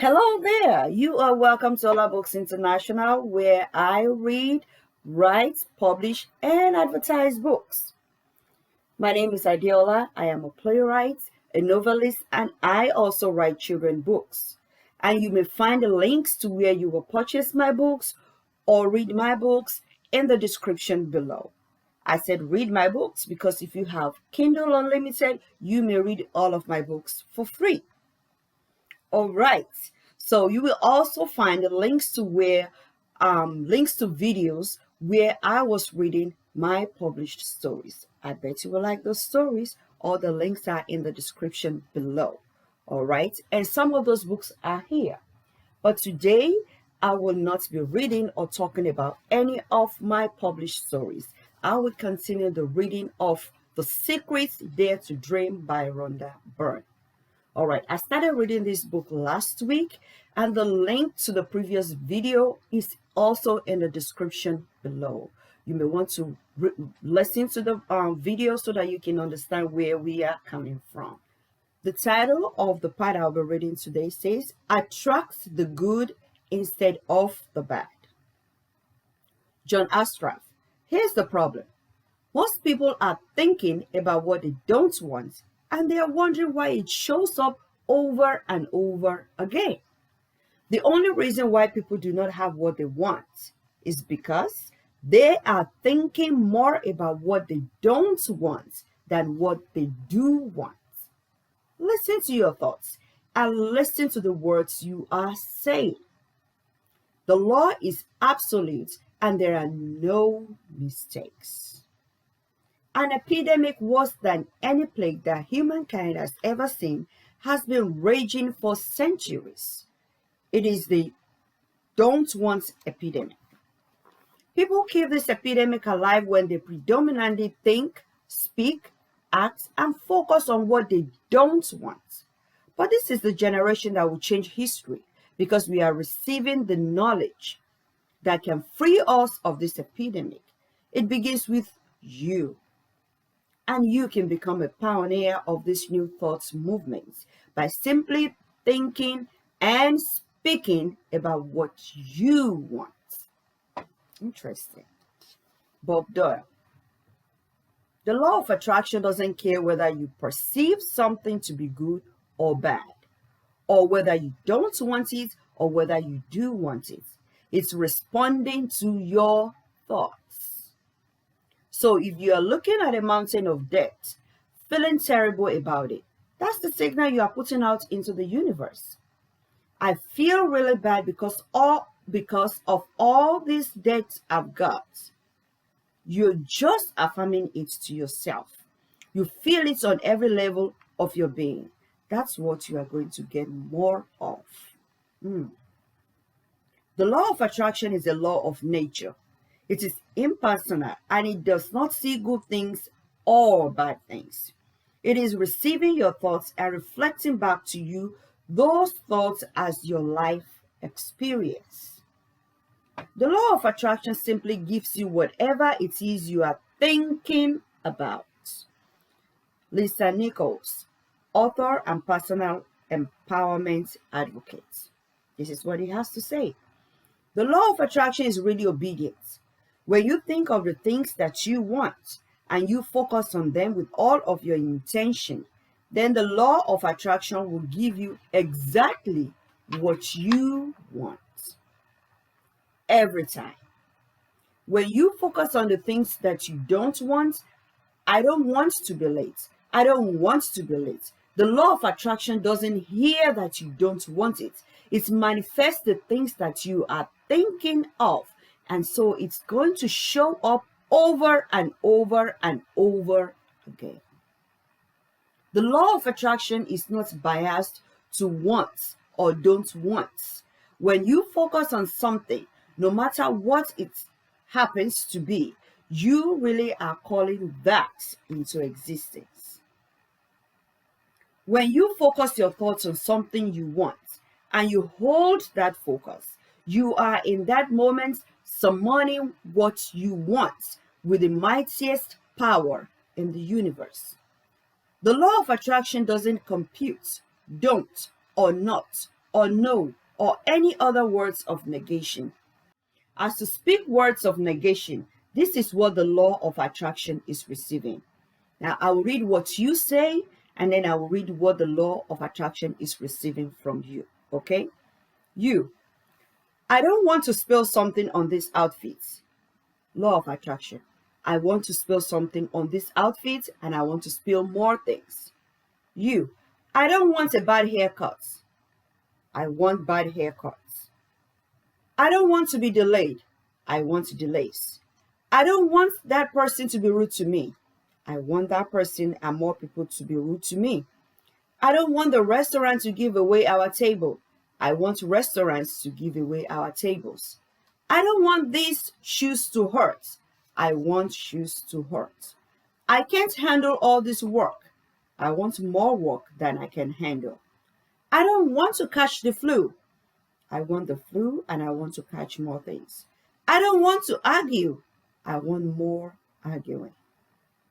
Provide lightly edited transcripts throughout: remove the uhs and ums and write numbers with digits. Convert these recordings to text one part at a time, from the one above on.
Hello there. You are welcome to Olabooks International, where I read, write, publish, and advertise books. My name is Adiola. I am a playwright, a novelist, and I also write children books. And you may find the links to where you will purchase my books or read my books in the description below. I said read my books because if you have Kindle Unlimited, you may read all of my books for free. All right. So you will also find the links to links to videos where I was reading my published stories. I bet you will like those stories. All the links are in the description below. All right. And some of those books are here. But today I will not be reading or talking about any of my published stories. I will continue the reading of The Secret Dare to Dream by Rhonda Byrne. All right, I started reading this book last week, and the link to the previous video is also in the description below. You may want to listen to the video so that you can understand where we are coming from. The title of the part I'll be reading today says, Attract the Good Instead of the Bad. John Ashraf. Here's the problem. Most people are thinking about what they don't want, and they are wondering why it shows up over and over again. The only reason why people do not have what they want is because they are thinking more about what they don't want than what they do want. Listen to your thoughts and listen to the words you are saying. The law is absolute and there are no mistakes. An epidemic worse than any plague that humankind has ever seen has been raging for centuries. It is the don't want epidemic. People keep this epidemic alive when they predominantly think, speak, act, and focus on what they don't want. But this is the generation that will change history because we are receiving the knowledge that can free us of this epidemic. It begins with you. And you can become a pioneer of this new thoughts movement by simply thinking and speaking about what you want. Interesting. Bob Doyle. The law of attraction doesn't care whether you perceive something to be good or bad, or whether you don't want it or whether you do want it. It's responding to your thoughts. So if you are looking at a mountain of debt, feeling terrible about it, that's the signal you are putting out into the universe. I feel really bad because of all this debt I've got. You're just affirming it to yourself. You feel it on every level of your being. That's what you are going to get more of. The law of attraction is a law of nature. It is impersonal and it does not see good things or bad things. It is receiving your thoughts and reflecting back to you those thoughts as your life experience. The law of attraction simply gives you whatever it is you are thinking about. Lisa Nichols, author and personal empowerment advocate. This is what he has to say. The law of attraction is really obedience. When you think of the things that you want and you focus on them with all of your intention, then the law of attraction will give you exactly what you want. Every time. When you focus on the things that you don't want, I don't want to be late. I don't want to be late. The law of attraction doesn't hear that you don't want it. It manifests the things that you are thinking of. And so it's going to show up over and over and over again. The law of attraction is not biased to want or don't want. When you focus on something, no matter what it happens to be, you really are calling that into existence. When you focus your thoughts on something you want and you hold that focus, you are in that moment summoning what you want with the mightiest power in the universe. The law of attraction doesn't compute, don't, or not, or no, or any other words of negation. As to speak words of negation, this is what the law of attraction is receiving. Now, I will read what you say, and then I will read what the law of attraction is receiving from you. Okay? You. I don't want to spill something on this outfit. Law of attraction. I want to spill something on this outfit, and I want to spill more things. You. I don't want a bad haircut. I want bad haircuts. I don't want to be delayed. I want delays. I don't want that person to be rude to me. I want that person and more people to be rude to me. I don't want the restaurant to give away our table. I want restaurants to give away our tables. I don't want these shoes to hurt. I want shoes to hurt. I can't handle all this work. I want more work than I can handle. I don't want to catch the flu. I want the flu and I want to catch more things. I don't want to argue. I want more arguing.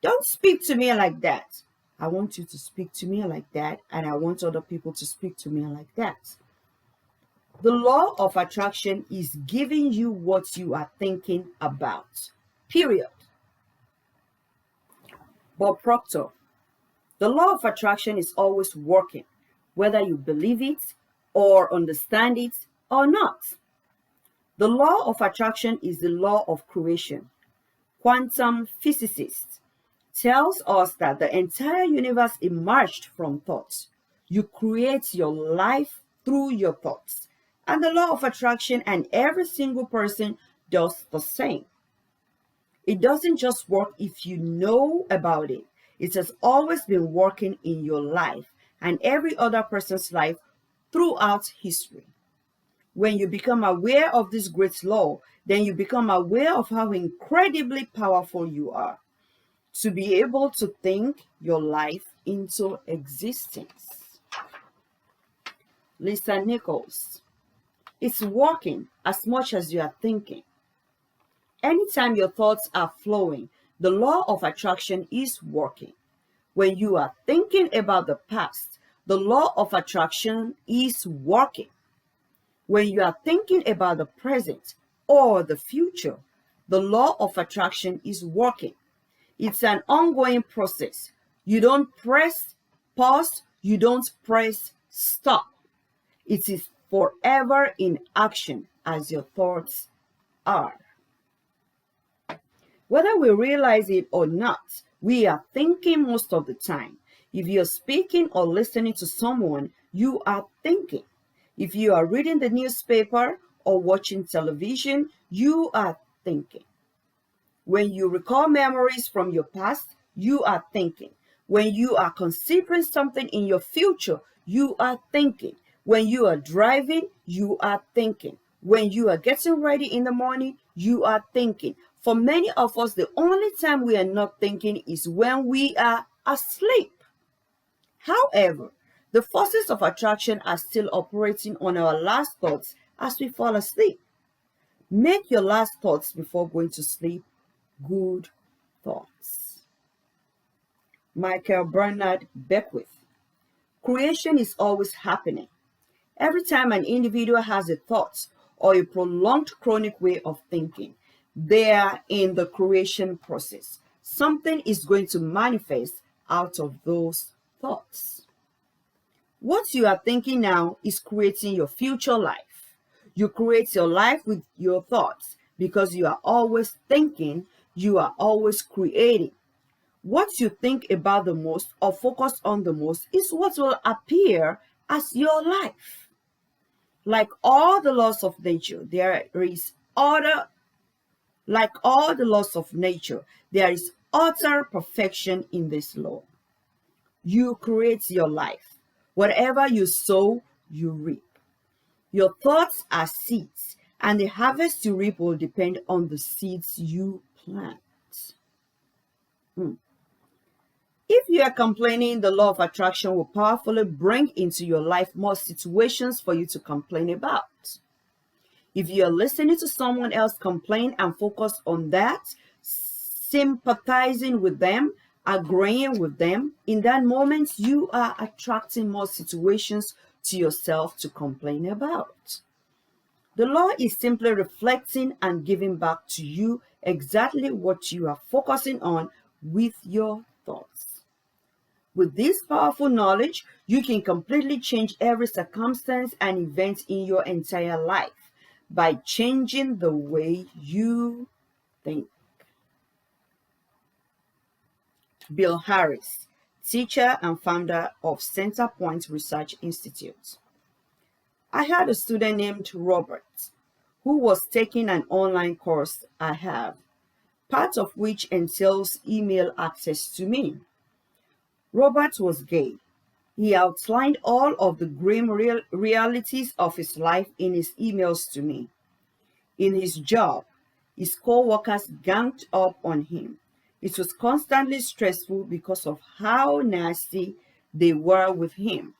Don't speak to me like that. I want you to speak to me like that, and I want other people to speak to me like that. The law of attraction is giving you what you are thinking about. Period. Bob Proctor. The law of attraction is always working, whether you believe it or understand it or not. The law of attraction is the law of creation. Quantum physicists tells us that the entire universe emerged from thoughts. You create your life through your thoughts. And the law of attraction and every single person does the same. It doesn't just work if you know about it. It has always been working in your life and every other person's life throughout history. When you become aware of this great law, then you become aware of how incredibly powerful you are to be able to think your life into existence. Lisa Nichols. It's working as much as you are thinking. Anytime your thoughts are flowing, the law of attraction is working. When you are thinking about the past, the law of attraction is working. When you are thinking about the present or the future, the law of attraction is working. It's an ongoing process. You don't press pause, you don't press stop. It is forever in action as your thoughts are. Whether we realize it or not, we are thinking most of the time. If you're speaking or listening to someone, you are thinking. If you are reading the newspaper or watching television, you are thinking. When you recall memories from your past, you are thinking. When you are considering something in your future, you are thinking. When you are driving, you are thinking. When you are getting ready in the morning, you are thinking. For many of us, the only time we are not thinking is when we are asleep. However, the forces of attraction are still operating on our last thoughts as we fall asleep. Make your last thoughts before going to sleep good thoughts. Michael Bernard Beckwith. Creation is always happening. Every time an individual has a thought or a prolonged chronic way of thinking, they are in the creation process. Something is going to manifest out of those thoughts. What you are thinking now is creating your future life. You create your life with your thoughts because you are always thinking, you are always creating. What you think about the most or focus on the most is what will appear as your life. Like all the laws of nature, there is utter perfection in this law. You create your life. Whatever you sow, you reap. Your thoughts are seeds, and the harvest you reap will depend on the seeds you plant. If you are complaining, the law of attraction will powerfully bring into your life more situations for you to complain about. If you are listening to someone else complain and focus on that, sympathizing with them, agreeing with them, in that moment you are attracting more situations to yourself to complain about. The law is simply reflecting and giving back to you exactly what you are focusing on with your thoughts. With this powerful knowledge, you can completely change every circumstance and event in your entire life by changing the way you think. Bill Harris, teacher and founder of Center Point Research Institute. I had a student named Robert who was taking an online course I have, part of which entails email access to me. Robert was gay. He outlined all of the grim realities of his life in his emails to me. In his job, his co-workers ganged up on him. It was constantly stressful because of how nasty they were with him.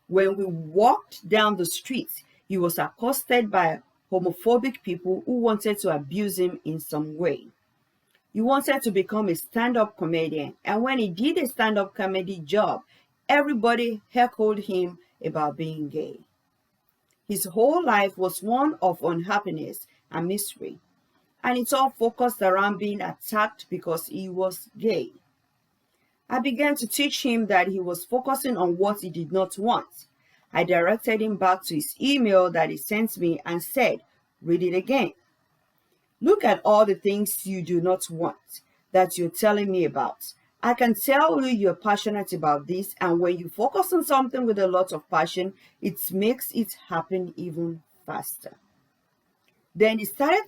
When we walked down the street, he was accosted by homophobic people who wanted to abuse him in some way. He wanted to become a stand-up comedian, and when he did a stand-up comedy job, everybody heckled him about being gay. His whole life was one of unhappiness and misery, and it all focused around being attacked because he was gay. I began to teach him that he was focusing on what he did not want. I directed him back to his email that he sent me and said, "Read it again. Look at all the things you do not want that you're telling me about. I can tell you're passionate about this, and when you focus on something with a lot of passion, it makes it happen even faster." Then he started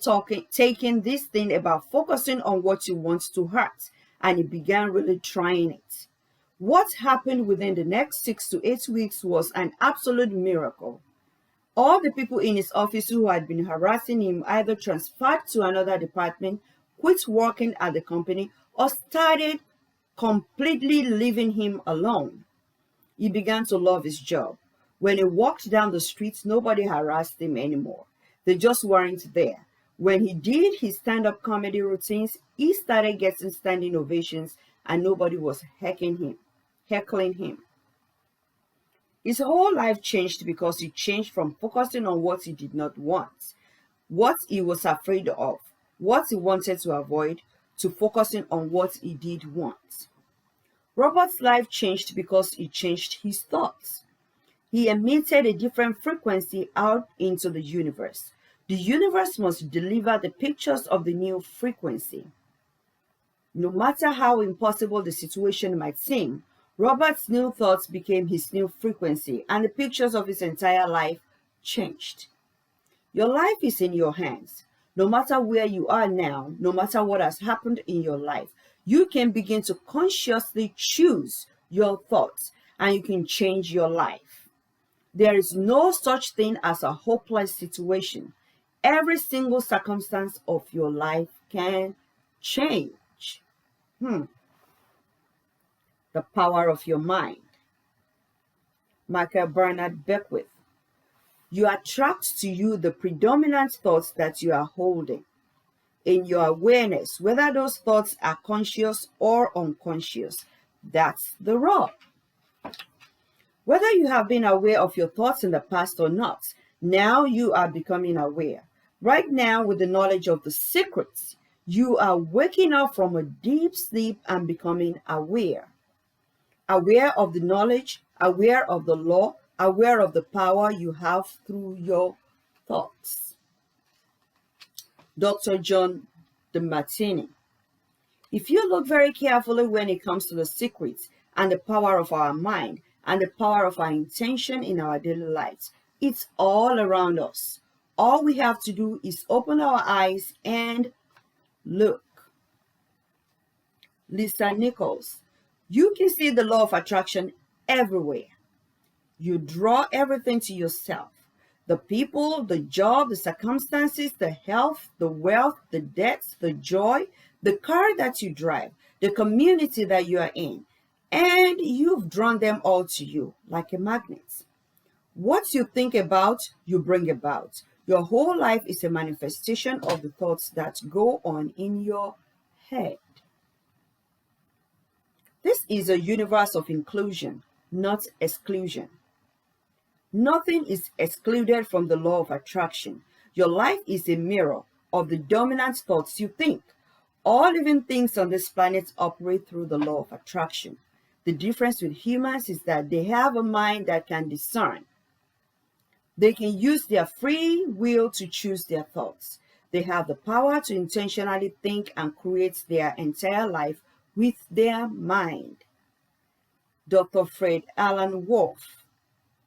taking this thing about focusing on what you want to heart, and he began really trying it. What happened within the next 6 to 8 weeks was an absolute miracle. All the people in his office who had been harassing him either transferred to another department, quit working at the company, or started completely leaving him alone. He began to love his job. When he walked down the street, nobody harassed him anymore. They just weren't there. When he did his stand-up comedy routines, he started getting standing ovations and nobody was heckling him. His whole life changed because he changed from focusing on what he did not want, what he was afraid of, what he wanted to avoid, to focusing on what he did want. Robert's life changed because he changed his thoughts. He emitted a different frequency out into the universe. The universe must deliver the pictures of the new frequency. No matter how impossible the situation might seem, Robert's new thoughts became his new frequency, and the pictures of his entire life changed. Your life is in your hands. No matter where you are now, no matter what has happened in your life, you can begin to consciously choose your thoughts, and you can change your life. There is no such thing as a hopeless situation. Every single circumstance of your life can change. The power of your mind. Michael Bernard Beckwith. You attract to you the predominant thoughts that you are holding. In your awareness, whether those thoughts are conscious or unconscious, that's the rub. Whether you have been aware of your thoughts in the past or not, now you are becoming aware. Right now, with the knowledge of the secrets, you are waking up from a deep sleep and becoming aware. Aware of the knowledge, aware of the law, aware of the power you have through your thoughts. Dr. John DeMartini. If you look very carefully when it comes to the secrets and the power of our mind and the power of our intention in our daily lives, it's all around us. All we have to do is open our eyes and look. Lisa Nichols. You can see the law of attraction everywhere. You draw everything to yourself. The people, the job, the circumstances, the health, the wealth, the debts, the joy, the car that you drive, the community that you are in. And you've drawn them all to you like a magnet. What you think about, you bring about. Your whole life is a manifestation of the thoughts that go on in your head. This is a universe of inclusion, not exclusion. Nothing is excluded from the law of attraction. Your life is a mirror of the dominant thoughts you think. All living things on this planet operate through the law of attraction. The difference with humans is that they have a mind that can discern. They can use their free will to choose their thoughts. They have the power to intentionally think and create their entire life with their mind. Dr. Fred Alan Wolf,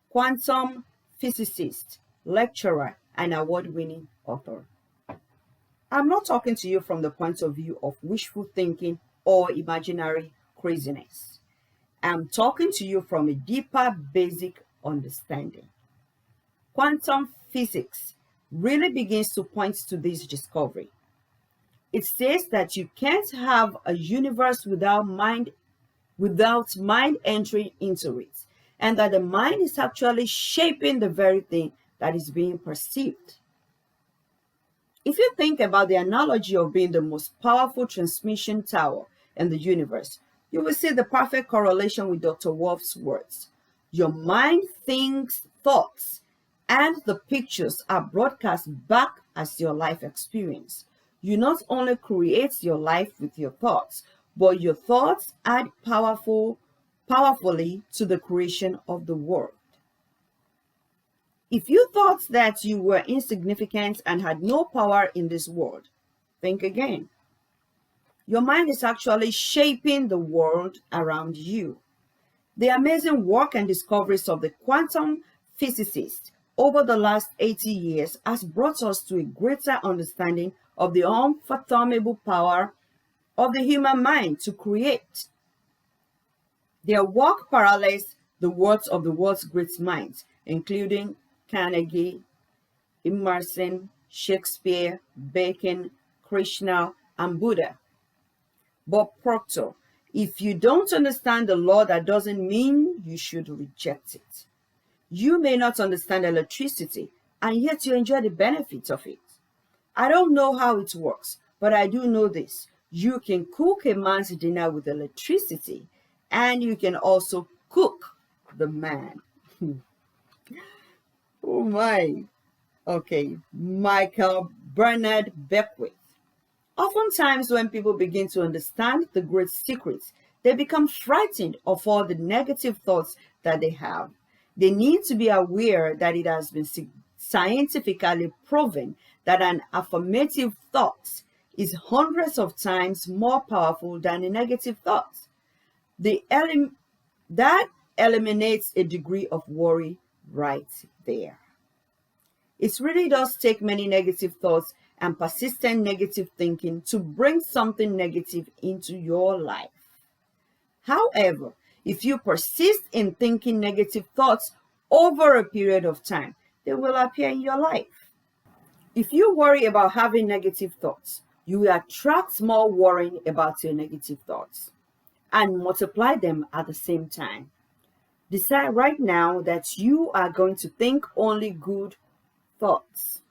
quantum physicist, lecturer, and award-winning author. I'm not talking to you from the point of view of wishful thinking or imaginary craziness. I'm talking to you from a deeper, basic understanding. Quantum physics really begins to point to this discovery. It says that you can't have a universe without mind entering into it, and that the mind is actually shaping the very thing that is being perceived. If you think about the analogy of being the most powerful transmission tower in the universe, you will see the perfect correlation with Dr. Wolf's words. Your mind thinks thoughts, and the pictures are broadcast back as your life experience. You not only create your life with your thoughts, but your thoughts add powerfully to the creation of the world. If you thought that you were insignificant and had no power in this world, think again. Your mind is actually shaping the world around you. The amazing work and discoveries of the quantum physicists over the last 80 years has brought us to a greater understanding of the unfathomable power of the human mind to create. Their work parallels the words of the world's great minds, including Carnegie, Emerson, Shakespeare, Bacon, Krishna, and Buddha. Bob Proctor, if you don't understand the law, that doesn't mean you should reject it. You may not understand electricity, and yet you enjoy the benefits of it. I don't know how it works, but I do know this. You can cook a man's dinner with electricity, and you can also cook the man. Oh my. Okay, Michael Bernard Beckwith. Oftentimes, when people begin to understand the great secrets, they become frightened of all the negative thoughts that they have. They need to be aware that it has been scientifically proven that an affirmative thought is hundreds of times more powerful than a negative thought. That eliminates a degree of worry right there. It really does take many negative thoughts and persistent negative thinking to bring something negative into your life. However, if you persist in thinking negative thoughts over a period of time, they will appear in your life. If you worry about having negative thoughts, you will attract more worrying about your negative thoughts and multiply them at the same time. Decide right now that you are going to think only good thoughts.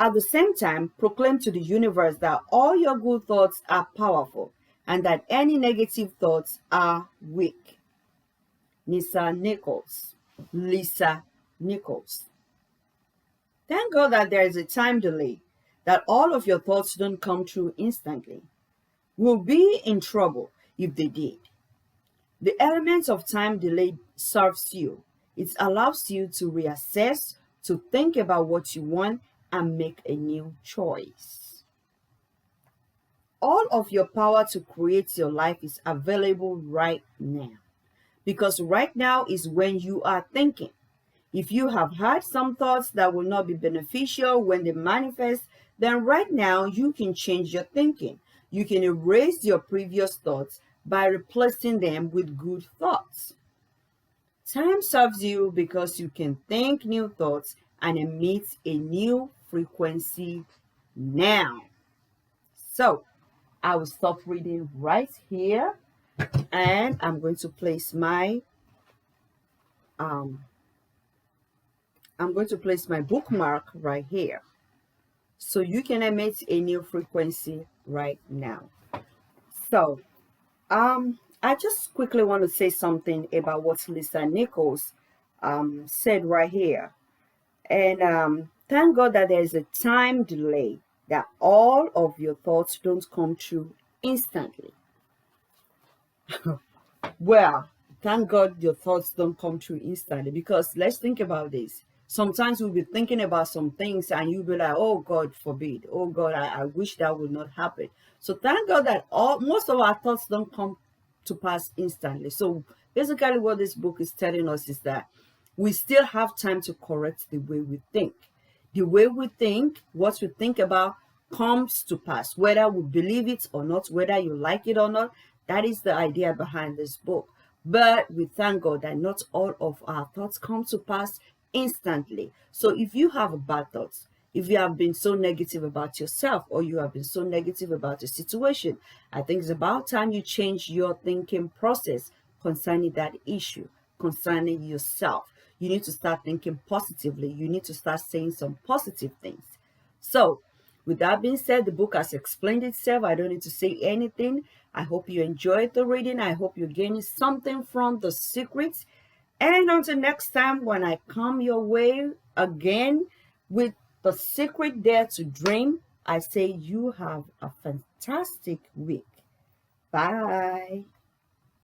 At the same time, proclaim to the universe that all your good thoughts are powerful and that any negative thoughts are weak. Lisa Nichols. Thank God that there is a time delay, that all of your thoughts don't come true instantly. We'll be in trouble if they did. The element of time delay serves you. It allows you to reassess, to think about what you want, and make a new choice. All of your power to create your life is available right now, because right now is when you are thinking. If you have had some thoughts that will not be beneficial when they manifest, then right now you can change your thinking. You can erase your previous thoughts by replacing them with good thoughts. Time serves you because you can think new thoughts and emit a new frequency now. So I will stop reading right here, and I'm going to place my bookmark right here, so you can emit a new frequency right now. So I just quickly want to say something about what Lisa Nichols said right here. And thank God that there is a time delay, that all of your thoughts don't come true instantly. Well, thank God your thoughts don't come true instantly, because let's think about this. Sometimes we'll be thinking about some things and you'll be like, oh God forbid, oh God, I wish that would not happen. So thank God that most of our thoughts don't come to pass instantly. So basically what this book is telling us is that we still have time to correct the way we think. The way we think, what we think about, comes to pass, whether we believe it or not, whether you like it or not. That is the idea behind this book. But we thank God that not all of our thoughts come to pass instantly. So if you have bad thoughts, if you have been so negative about yourself, or you have been so negative about a situation, I think it's about time you change your thinking process concerning that issue, concerning yourself. You need to start thinking positively. You need to start saying some positive things. So, with that being said, the book has explained itself. I don't need to say anything. I hope you enjoyed the reading. I hope you're gaining something from the secrets. And until next time, when I come your way again with the secret Dare to Dream, I say you have a fantastic week. Bye.